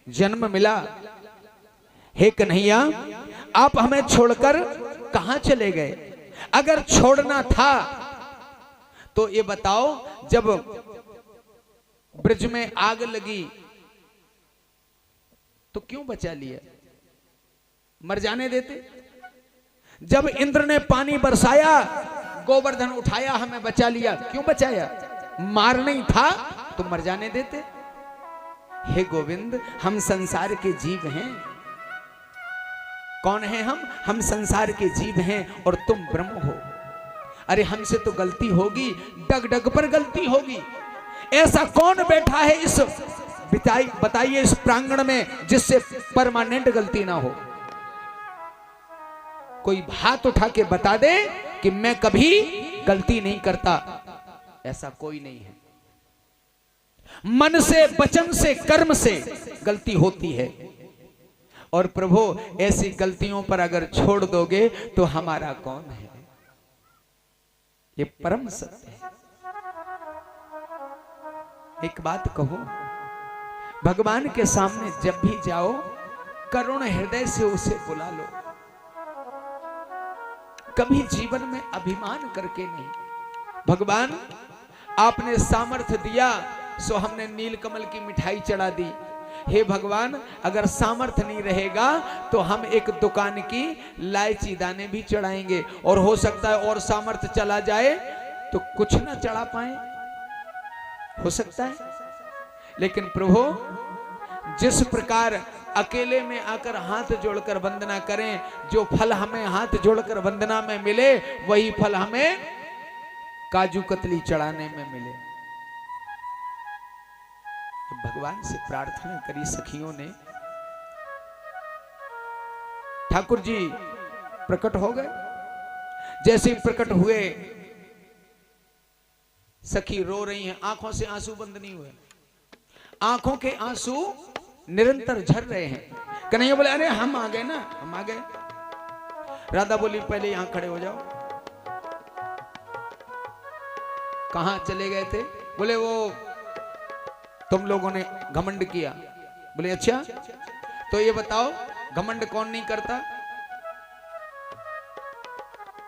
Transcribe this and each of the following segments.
जन्म मिला। हे कन्हैया, आप हमें छोड़कर कहां चले गए? अगर छोड़ना था तो ये बताओ, जब ब्रज में आग लगी तो क्यों बचा लिया? मर जाने देते। जब इंद्र ने पानी बरसाया, गोवर्धन उठाया, हमें बचा लिया, क्यों बचाया? मार नहीं था तो मर जाने देते। हे गोविंद, हम संसार के जीव हैं। कौन है हम? हम संसार के जीव हैं और तुम ब्रह्म हो। अरे हमसे तो गलती होगी, डग डग पर गलती होगी। ऐसा कौन बैठा है इस बताइए इस प्रांगण में जिससे परमानेंट गलती ना हो? कोई हाथ उठा के बता दे कि मैं कभी गलती नहीं करता। ऐसा कोई नहीं है। मन से, वचन से, कर्म से गलती होती है। और प्रभु, ऐसी गलतियों पर अगर छोड़ दोगे तो हमारा कौन है? ये परम सत्य है। एक बात कहूं, भगवान के सामने जब भी जाओ, करुण हृदय से उसे बुला लो। कभी जीवन में अभिमान करके नहीं। भगवान, आपने सामर्थ्य दिया सो हमने नीलकमल की मिठाई चढ़ा दी। हे भगवान, अगर सामर्थ्य नहीं रहेगा तो हम एक दुकान की इलायची दाने भी चढ़ाएंगे, और हो सकता है और सामर्थ्य चला जाए तो कुछ ना चढ़ा पाए, हो सकता है। लेकिन प्रभु, जिस प्रकार अकेले में आकर हाथ जोड़कर वंदना करें, जो फल हमें हाथ जोड़कर वंदना में मिले वही फल हमें काजू कतली चढ़ाने में मिले। भगवान से प्रार्थना करी सखियों ने। ठाकुर जी प्रकट हो गए। जैसे ही प्रकट हुए, सखी रो रही हैं, आंखों से आंसू बंद नहीं हुए। आंखों के आंसू निरंतर झर रहे हैं। कन्हैया बोले, अरे हम आ गए ना, हम आ गए। राधा बोली, पहले यहां खड़े हो जाओ। कहां चले गए थे? बोले, वो तुम लोगों ने घमंड किया। बोले, अच्छा, तो ये बताओ घमंड कौन नहीं करता?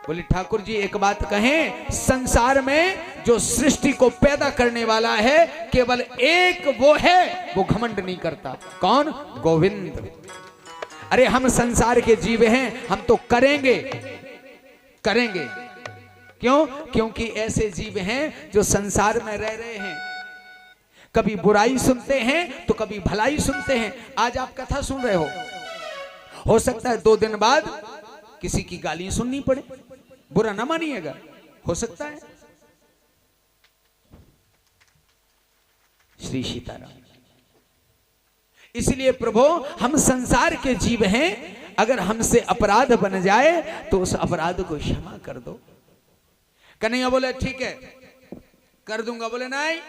बोले, ठाकुर जी एक बात कहें, संसार में जो सृष्टि को पैदा करने वाला है केवल एक वो है, वो घमंड नहीं करता। कौन? गोविंद। अरे हम संसार के जीव हैं, हम तो करेंगे करेंगे। क्यों? क्योंकि ऐसे जीव हैं जो संसार में रह रहे हैं। कभी बुराई सुनते हैं तो कभी भलाई सुनते हैं। आज आप कथा सुन रहे हो सकता है 2 दिन बाद किसी की गाली सुननी पड़े, बुरा ना मानिएगा, हो सकता है। श्री सीताराम। इसलिए प्रभु, हम संसार के जीव हैं, अगर हमसे अपराध बन जाए तो उस अपराध को क्षमा कर दो। कन्हैया बोले, ठीक है कर दूंगा। बोले, नहीं,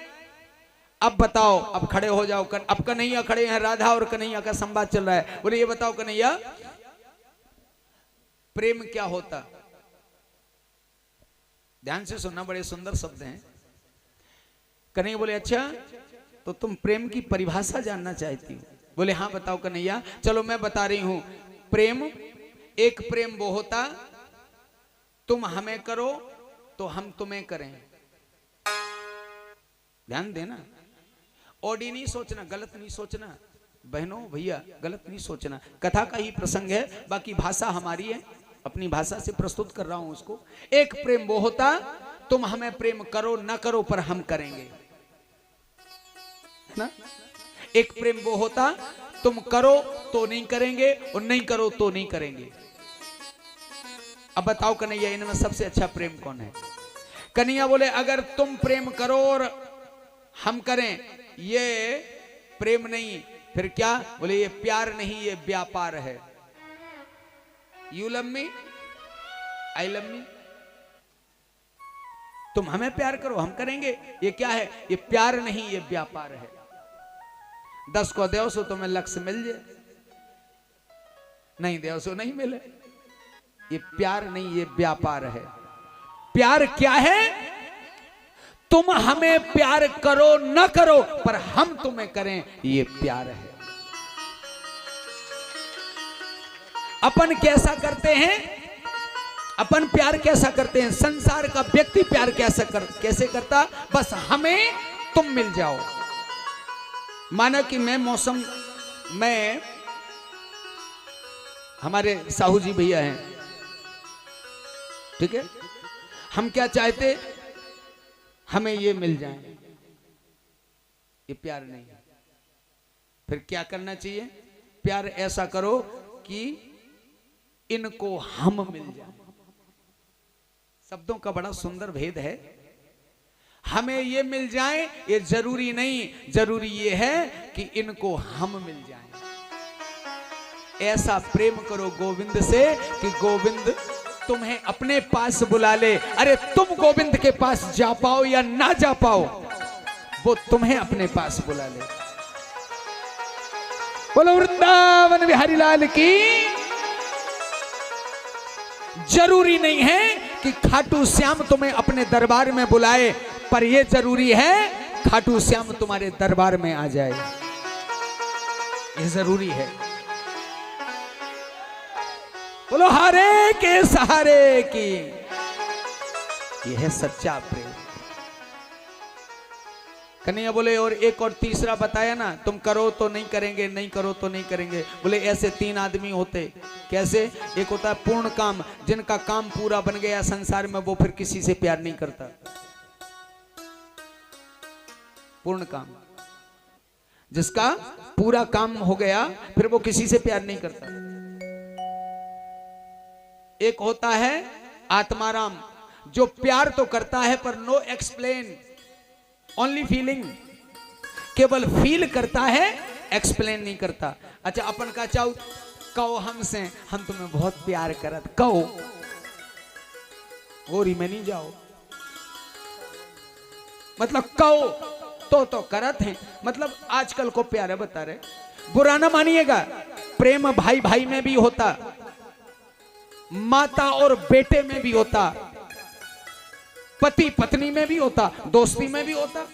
अब बताओ, अब खड़े हो जाओ। अब कन्हैया खड़े हैं, राधा और कन्हैया का संवाद चल रहा है। बोले, ये बताओ कन्हैया, प्रेम क्या होता? ध्यान से सुनना, बड़े सुंदर शब्द हैं। कन्हैया बोले, अच्छा, तो तुम प्रेम की परिभाषा जानना चाहती हो? बोले, हाँ बताओ कन्हैया। चलो मैं बता रही हूं। प्रेम, एक प्रेम वो होता, तुम हमें करो तो हम तुम्हें करें। ध्यान देना, ओडी नहीं सोचना, गलत नहीं सोचना। बहनों भैया, गलत नहीं सोचना। कथा का ही प्रसंग है, बाकी भाषा हमारी है, अपनी भाषा से प्रस्तुत कर रहा हूं उसको। एक प्रेम वो होता, तुम हमें प्रेम करो ना करो पर हम करेंगे, ना? एक प्रेम वो होता, तुम करो तो नहीं करेंगे और नहीं करो तो नहीं करेंगे। अब बताओ कन्हैया, इनमें सबसे अच्छा प्रेम कौन है? कन्हैया बोले, अगर तुम प्रेम करो और हम करें, ये प्रेम नहीं, फिर क्या? बोले, ये प्यार नहीं, ये व्यापार है। You love me, I love me. तुम हमें प्यार करो, हम करेंगे, ये क्या है? ये प्यार नहीं, ये व्यापार है। 10 को दो सो तुम्हें लक्ष्य मिल जाए, नहीं दो सो नहीं मिले। ये प्यार नहीं, ये व्यापार है। प्यार क्या है? तुम हमें प्यार करो न करो पर हम तुम्हें करें, ये प्यार है। अपन कैसा करते हैं, अपन प्यार कैसा करते हैं, संसार का व्यक्ति प्यार कैसे करता, बस हमें तुम मिल जाओ। माना कि मैं हमारे साहू जी भैया हैं, ठीक है, हम क्या चाहते, हमें ये मिल जाए, ये प्यार नहीं है। फिर क्या करना चाहिए, प्यार ऐसा करो कि इनको हम मिल जाए। शब्दों का बड़ा सुंदर भेद है। हमें ये मिल जाए ये जरूरी नहीं, जरूरी ये है कि इनको हम मिल जाए। ऐसा प्रेम करो गोविंद से कि गोविंद तुम्हें अपने पास बुला ले। अरे तुम गोविंद के पास जा पाओ या ना जा पाओ, वो तुम्हें अपने पास बुला ले। बोलो वृंदावन बिहारी लाल की। जरूरी नहीं है कि खाटू श्याम तुम्हें अपने दरबार में बुलाए, पर यह जरूरी है खाटू श्याम तुम्हारे दरबार में आ जाए, यह जरूरी है। बोलो हारे के सहारे की, यह है सच्चा प्रेम। कन्हैया बोले और एक और तीसरा बताया ना, तुम करो तो नहीं करेंगे, नहीं करो तो नहीं करेंगे। बोले ऐसे तीन आदमी होते। कैसे? एक होता है पूर्ण काम, जिनका काम पूरा बन गया संसार में, वो फिर किसी से प्यार नहीं करता। पूर्ण काम, जिसका पूरा काम हो गया फिर वो किसी से प्यार नहीं करता। एक होता है आत्माराम, जो प्यार तो करता है पर नो एक्सप्लेन, ओनली फीलिंग, केवल फील करता है, एक्सप्लेन नहीं करता। अच्छा अपन का चाहो कहो हमसे, हम तुम्हें बहुत प्यार करत, कहो गोरी में नहीं जाओ, मतलब कहो तो करत हैं, मतलब आजकल को प्यार है बता रहे। बुरा ना मानिएगा, प्रेम भाई भाई में भी होता, माता और बेटे में भी होता, पति पत्नी में भी होता, दोस्ती में भी होता।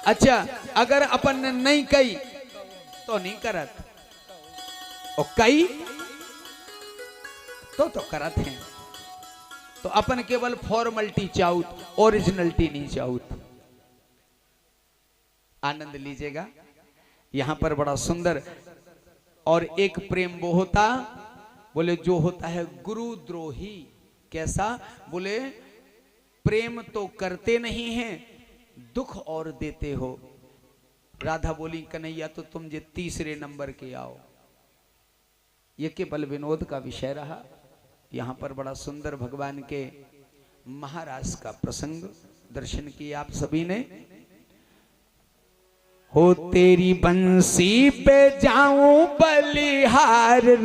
अच्छा अगर अपन ने नहीं कही तो नहीं करत, और कही तो करत हैं। तो अपन केवल फॉर्मलिटी चाहूत, ओरिजिनलिटी नहीं चाहूत। आनंद लीजिएगा, यहां पर बड़ा सुंदर। और एक प्रेम वो होता, बोले जो होता है गुरुद्रोही। कैसा? बोले प्रेम तो करते नहीं हैं, दुख और देते हो। राधा बोली कन्हैया तो तुम जे तीसरे नंबर के आओ। ये केवल विनोद का विषय रहा। यहां पर बड़ा सुंदर भगवान के महाराज का प्रसंग दर्शन किया आप सभी ने। हो तेरी बंसी पे जाऊं बलिहार।